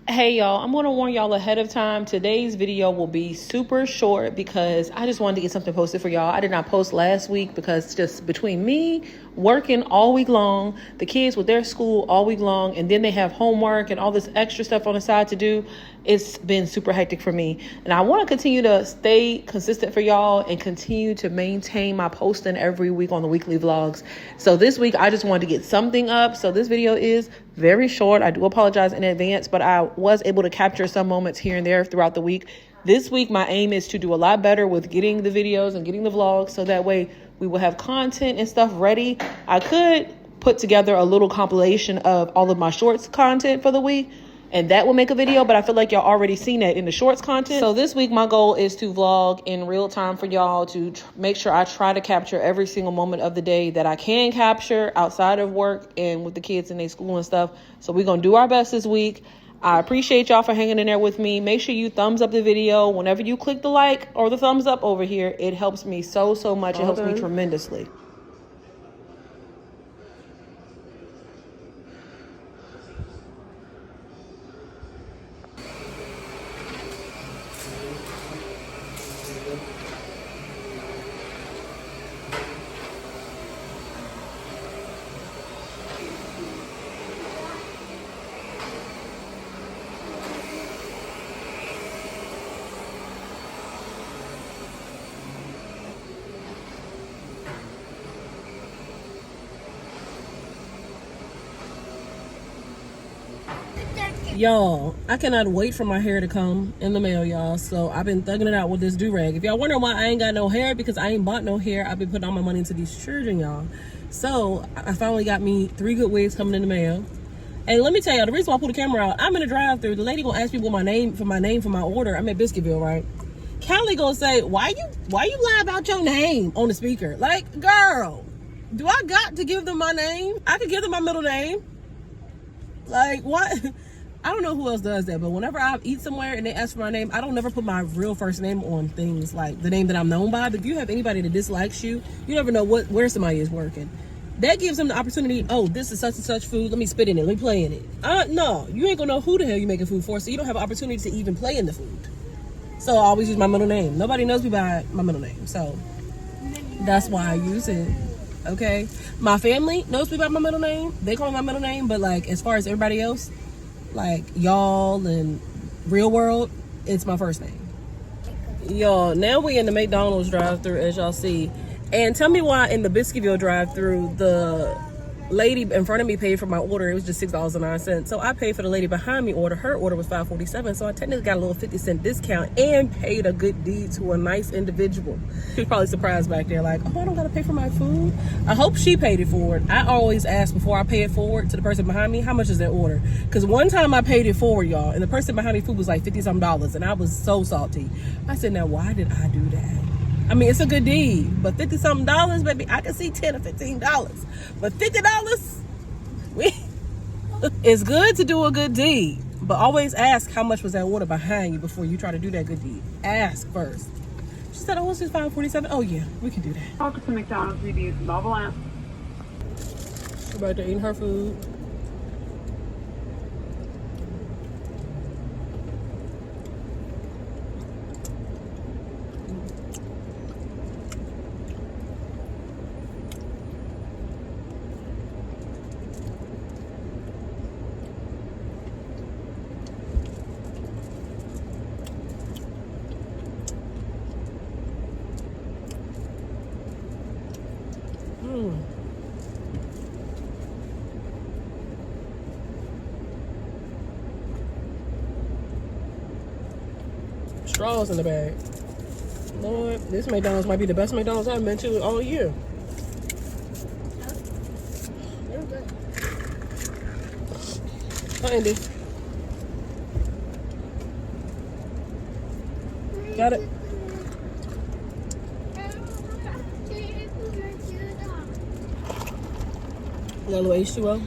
Hey y'all, I'm going to warn y'all ahead of time. Today's video will be super short because I just wanted to get something posted for y'all. I did not post last week because just between me working all week long, the kids with their school all week long, and then they have homework and all this extra stuff on the side to do, it's been super hectic for me. And I want to continue to stay consistent for y'all and continue to maintain my posting every week on the weekly vlogs. So this week I just wanted to get something up. So this video is very short. I do apologize in advance, but I was able to capture some moments here and there throughout the week. This week, my aim is to do a lot better with getting the videos and getting the vlogs, so that way we will have content and stuff ready. I could put together a little compilation of all of my shorts content for the week, and that will make a video, but I feel like y'all already seen that in the shorts content. So this week, my goal is to vlog in real time for y'all, to make sure I try to capture every single moment of the day that I can capture outside of work and with the kids in their school and stuff. So we're going to do our best this week. I appreciate y'all for hanging in there with me. Make sure you thumbs up the video. Whenever you click the like or the thumbs up over here, it helps me so much. It helps me tremendously. Y'all, I cannot wait for my hair to come in the mail, y'all. So I've been thugging it out with this do-rag. If y'all wonder why I ain't got no hair, because I ain't bought no hair. I've been putting all my money into these children, y'all. So I finally got me 3 good wigs coming in the mail. And let me tell y'all, the reason why I pulled the camera out, I'm in a drive-thru. The lady gonna ask me what my name for my order. I'm at Biscuitville, right? Callie gonna say, why you lie about your name on the speaker? Like, girl, do I got to give them my name? I could give them my middle name. Like, what? I don't know who else does that, but whenever I eat somewhere and they ask for my name, I don't never put my real first name on things like the name that I'm known by. But if you have anybody that dislikes you, you never know where somebody is working. That gives them the opportunity, oh, this is such and such food, let me spit in it, let me play in it. No, you ain't gonna know who the hell you making food for, so you don't have an opportunity to even play in the food. So I always use my middle name. Nobody knows me by my middle name, so that's why I use it. Okay, my family knows me by my middle name. They call me my middle name, but like as far as everybody else, like y'all and real world, it's my first name. Y'all, now we in the McDonald's drive-thru, as y'all see. And tell me why in the Biscuitville drive-thru, the lady in front of me paid for my order. It was just $6.09. So I paid for the lady behind me order. Her order was $5.47. So I technically got a little 50-cent discount and paid a good deed to a nice individual. She was probably surprised back there, like, oh, I don't got to pay for my food. I hope she paid it forward. I always ask before I pay it forward to the person behind me, how much is their order? Because one time I paid it forward, y'all, and the person behind me food was like $50-something, and I was so salty. I said, now, why did I do that? I mean, it's a good deed, but $50-something, baby, I can see $10 or $15. But $50, it's good to do a good deed, but always ask how much was that order behind you before you try to do that good deed. Ask first. She said, oh, it's just $5.47. Oh yeah, we can do that. Welcome to McDonald's reviews. Mobile app. She's right there eating her food. Straws in the bag. Lord, this McDonald's might be the best McDonald's I've been to all year. Hi, Andy. Got it. You got a little H2O?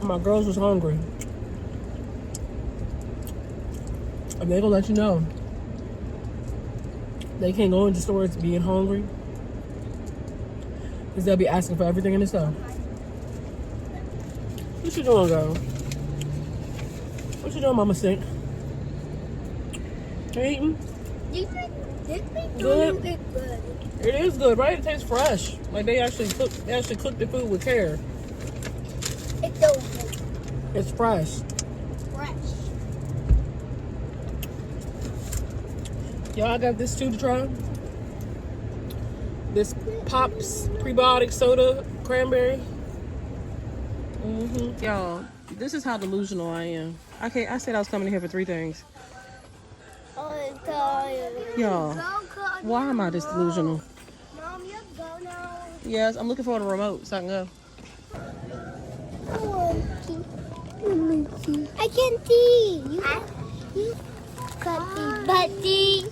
my girls was hungry. And they gonna let you know. They can't go into stores being hungry. Because they'll be asking for everything in the stuff. What you doing, girl? What you doing, Mama Stink? You eating? Good. It is good, right? It tastes fresh. Like they actually cook the food with care. It's so good. It's fresh. Y'all got this too to try. This Pops prebiotic soda cranberry. Y'all, this is how delusional I am. I said I was coming here for 3 things. Y'all, why am I this delusional? Mom, you go now. Yes, I'm looking for the remote so I can go. I can see. You got buddy.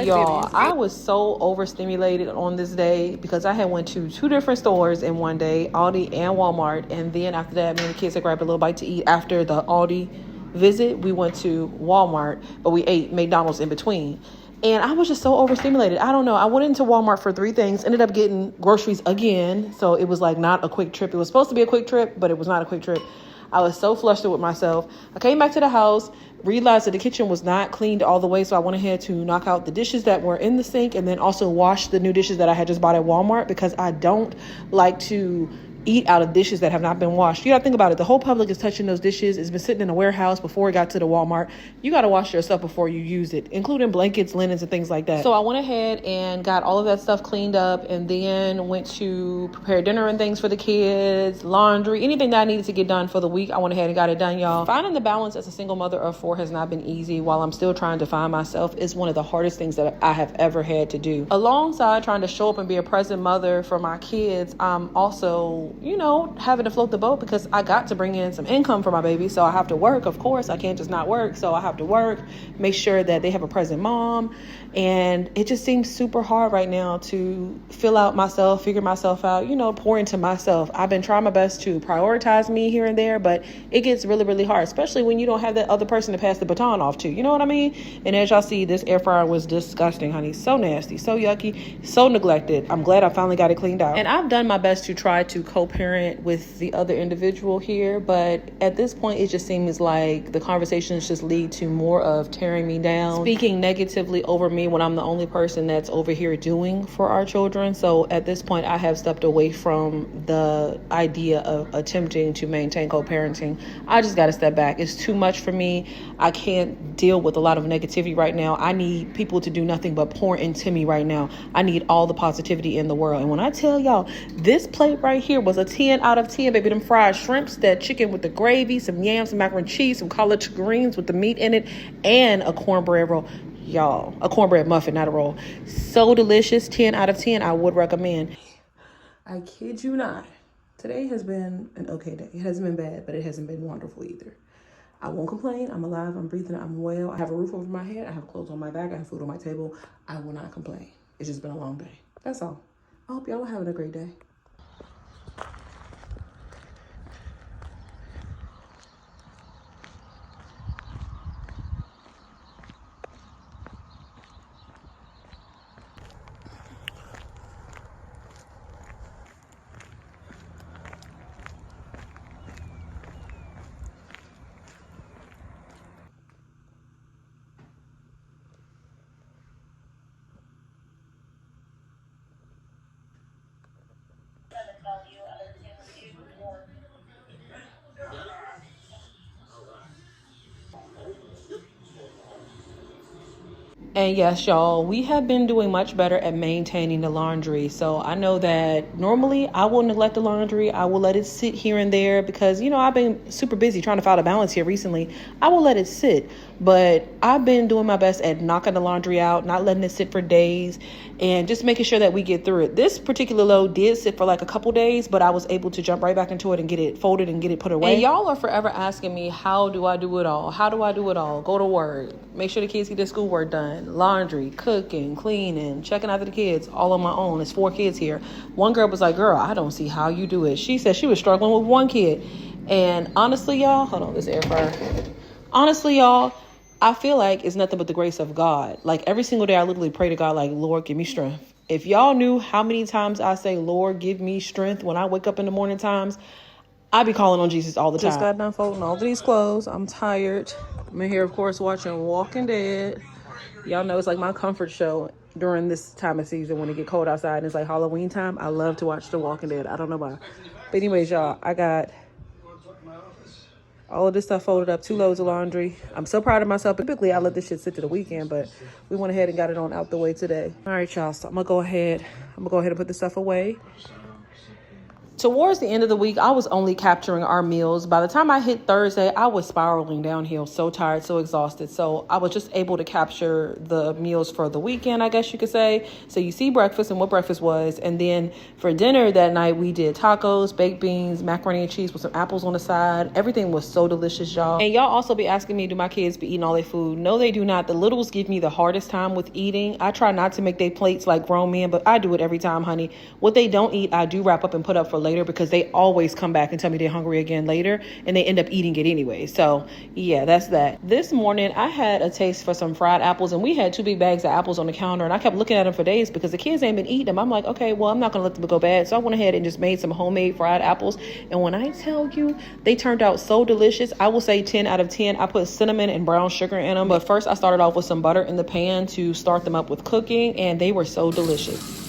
Y'all, I was so overstimulated on this day because I had went to 2 different stores in one day, Aldi and Walmart, and then after that, me and the kids had grabbed a little bite to eat. After the Aldi visit, we went to Walmart, but we ate McDonald's in between. And I was just so overstimulated. I don't know. I went into Walmart for 3 things, ended up getting groceries again. So it was like not a quick trip. It was supposed to be a quick trip, but it was not a quick trip. I was so flustered with myself. I came back to the house, realized that the kitchen was not cleaned all the way. So I went ahead to knock out the dishes that were in the sink and then also wash the new dishes that I had just bought at Walmart because I don't like to eat out of dishes that have not been washed. You gotta think about it. The whole public is touching those dishes. It's been sitting in a warehouse before it got to the Walmart. You gotta wash your stuff before you use it, including blankets, linens, and things like that. So I went ahead and got all of that stuff cleaned up and then went to prepare dinner and things for the kids, laundry, anything that I needed to get done for the week. I went ahead and got it done, y'all. Finding the balance as a single mother of 4 has not been easy. While I'm still trying to find myself, it's one of the hardest things that I have ever had to do. Alongside trying to show up and be a present mother for my kids, I'm also, having to float the boat because I got to bring in some income for my baby. So I have to work, of course. I can't just not work. So I have to work, make sure that they have a present mom. And it just seems super hard right now to fill out myself, figure myself out, pour into myself. I've been trying my best to prioritize me here and there, but it gets really, really hard, especially when you don't have that other person to pass the baton off to. You know what I mean? And as y'all see, this air fryer was disgusting, honey. So nasty, so yucky, so neglected. I'm glad I finally got it cleaned out. And I've done my best to try to co-parent with the other individual here, but at this point, it just seems like the conversations just lead to more of tearing me down, speaking negatively over me when I'm the only person that's over here doing for our children. So at this point, I have stepped away from the idea of attempting to maintain co-parenting. I just got to step back. It's too much for me. I can't deal with a lot of negativity right now. I need people to do nothing but pour into me right now. I need all the positivity in the world. And when I tell y'all, this plate right here was a 10 out of 10, baby. Them fried shrimps, that chicken with the gravy, some yams, some macaroni and cheese, some collard greens with the meat in it, and a cornbread roll. Y'all, a cornbread muffin, not a roll. So delicious. 10 out of 10. I would recommend. I kid you not. Today has been an okay day. It hasn't been bad, but it hasn't been wonderful either. I won't complain. I'm alive. I'm breathing. I'm well. I have a roof over my head. I have clothes on my back. I have food on my table. I will not complain. It's just been a long day. That's all. I hope y'all are having a great day. And yes, y'all, we have been doing much better at maintaining the laundry. So I know that normally I will neglect the laundry. I will let it sit here and there because, I've been super busy trying to find a balance here recently. I will let it sit. But I've been doing my best at knocking the laundry out, not letting it sit for days, and just making sure that we get through it. This particular load did sit for like a couple days, but I was able to jump right back into it and get it folded and get it put away. And y'all are forever asking me, how do I do it all? How do I do it all? Go to work, make sure the kids get their schoolwork done, laundry, cooking, cleaning, checking after the kids, all on my own. There's 4 kids here. One girl was like, girl, I don't see how you do it. She said she was struggling with 1 kid. And honestly, y'all, hold on, this air fryer. Honestly, y'all, I feel like it's nothing but the grace of God. Like every single day I literally pray to God, like, Lord, give me strength. If y'all knew how many times I say, Lord, give me strength when I wake up in the morning times, I be calling on Jesus all the time. Just got done folding all of these clothes. I'm tired. I'm in here, of course, watching Walking Dead. Y'all know it's like my comfort show during this time of season when it get cold outside and it's like Halloween time. I love to watch The Walking Dead. I don't know why. But anyways, y'all, I got all of this stuff folded up, 2 loads of laundry. I'm so proud of myself. Typically, I let this shit sit to the weekend, but we went ahead and got it on out the way today. All right, y'all. So I'm gonna go ahead and put this stuff away. Towards the end of the week, I was only capturing our meals. By the time I hit Thursday, I was spiraling downhill, so tired, so exhausted. So I was just able to capture the meals for the weekend, I guess you could say. So you see breakfast and what breakfast was. And then for dinner that night, we did tacos, baked beans, macaroni and cheese with some apples on the side. Everything was so delicious, y'all. And y'all also be asking me, do my kids be eating all their food? No, they do not. The littles give me the hardest time with eating. I try not to make their plates like grown men, but I do it every time, honey. What they don't eat, I do wrap up and put up for later because they always come back and tell me they're hungry again later and they end up eating it anyway. So yeah, that's that. This morning I had a taste for some fried apples and we had 2 big bags of apples on the counter and I kept looking at them for days because the kids ain't been eating them. I'm like, okay, well, I'm not gonna let them go bad. So I went ahead and just made some homemade fried apples. And when I tell you, they turned out so delicious. I will say 10 out of 10. I put cinnamon and brown sugar in them. But first I started off with some butter in the pan to start them up with cooking and they were so delicious.